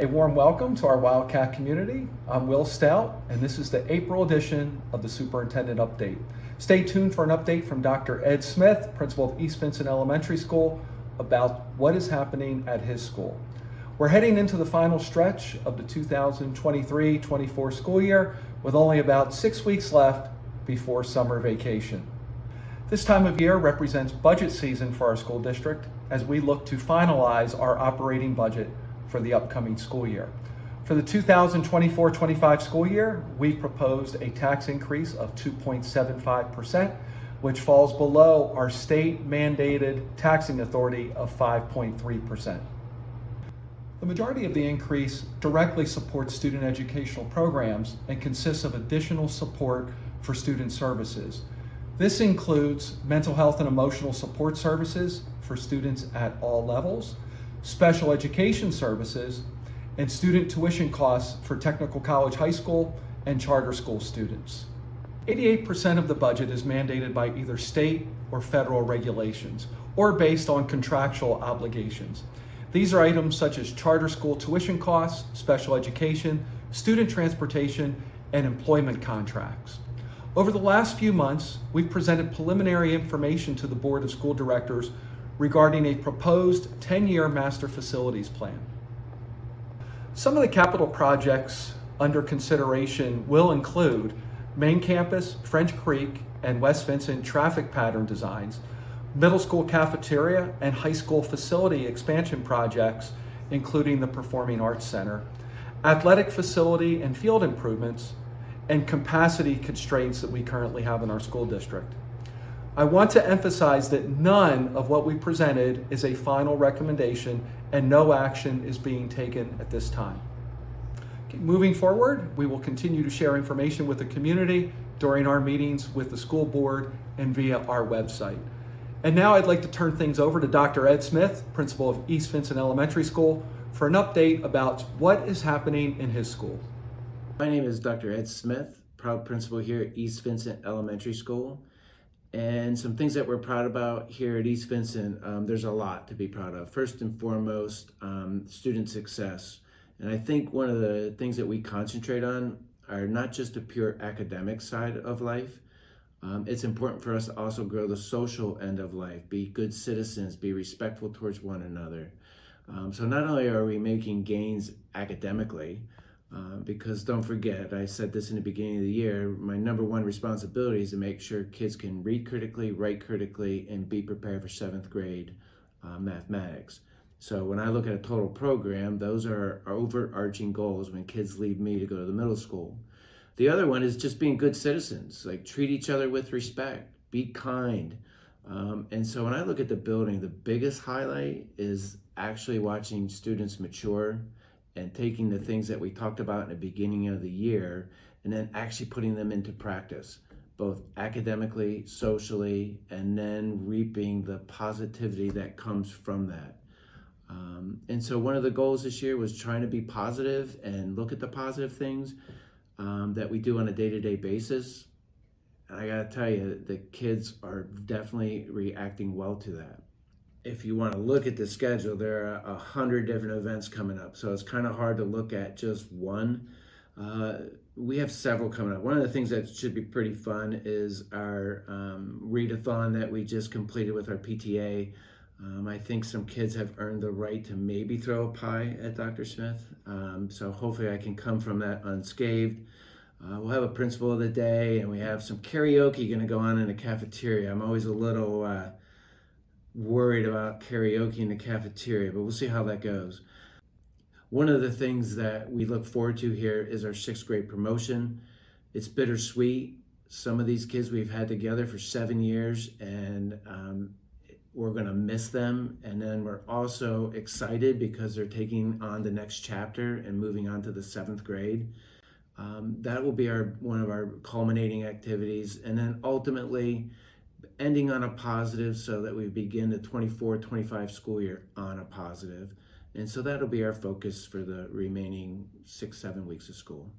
A warm welcome to our Wildcat community. I'm Will Stout, and this is the April edition of the Superintendent Update. Stay tuned for an update from Dr. Ed Smith, principal of East Vincent Elementary School, about what is happening at his school. We're heading into the final stretch of the 2023-24 school year with only about 6 weeks left before summer vacation. This time of year represents budget season for our school district as we look to finalize our operating budget for the upcoming school year. For the 2024-25 school year, we proposed a tax increase of 2.75%, which falls below our state mandated taxing authority of 5.3%. The majority of the increase directly supports student educational programs and consists of additional support for student services. This includes mental health and emotional support services for students at all levels, special education services, and student tuition costs for technical college high school and charter school students. 88% of the budget is mandated by either state or federal regulations or based on contractual obligations. These are items such as charter school tuition costs, special education, student transportation, and employment contracts. Over the last few months, we've presented preliminary information to the Board of School Directors regarding a proposed 10-year master facilities plan. Some of the capital projects under consideration will include main campus, French Creek, and West Vincent traffic pattern designs, middle school cafeteria and high school facility expansion projects, including the Performing Arts Center, athletic facility and field improvements, and capacity constraints that we currently have in our school district. I want to emphasize that none of what we presented is a final recommendation and no action is being taken at this time. Moving forward, we will continue to share information with the community during our meetings with the school board and via our website. And now I'd like to turn things over to Dr. Ed Smith, principal of East Vincent Elementary School, for an update about what is happening in his school. My name is Dr. Ed Smith, proud principal here at East Vincent Elementary School. And some things that we're proud about here at East Vincent, there's a lot to be proud of. First and foremost, student success. And I think one of the things that we concentrate on are not just the pure academic side of life. It's important for us to also grow the social end of life, be good citizens, be respectful towards one another. So not only are we making gains academically, because don't forget, I said this in the beginning of the year, my number one responsibility is to make sure kids can read critically, write critically, and be prepared for 7th grade mathematics. So when I look at a total program, those are our overarching goals when kids leave me to go to the middle school. The other one is just being good citizens, like treat each other with respect, be kind. And so when I look at the building, the biggest highlight is actually watching students mature and taking the things that we talked about in the beginning of the year and then actually putting them into practice, both academically, socially, and then reaping the positivity that comes from that. And so one of the goals this year was trying to be positive and look at the positive things that we do on a day-to-day basis. And I gotta tell you, the kids are definitely reacting well to that. If you want to look at the schedule, there are 100 different events coming up. So it's kind of hard to look at just one. We have several coming up. One of the things that should be pretty fun is our readathon that we just completed with our PTA. I think some kids have earned the right to maybe throw a pie at Dr. Smith. So hopefully I can come from that unscathed. We'll have a principal of the day and we have some karaoke going to go on in the cafeteria. I'm always a little worried about karaoke in the cafeteria, but we'll see how that goes. One of the things that we look forward to here is our 6th grade promotion. It's bittersweet. Some of these kids we've had together for 7 years and we're gonna miss them. And then we're also excited because they're taking on the next chapter and moving on to the 7th grade. That will be one of our culminating activities. And then ultimately, ending on a positive so that we begin the 24-25 school year on a positive. And so that'll be our focus for the remaining 6-7 weeks of school.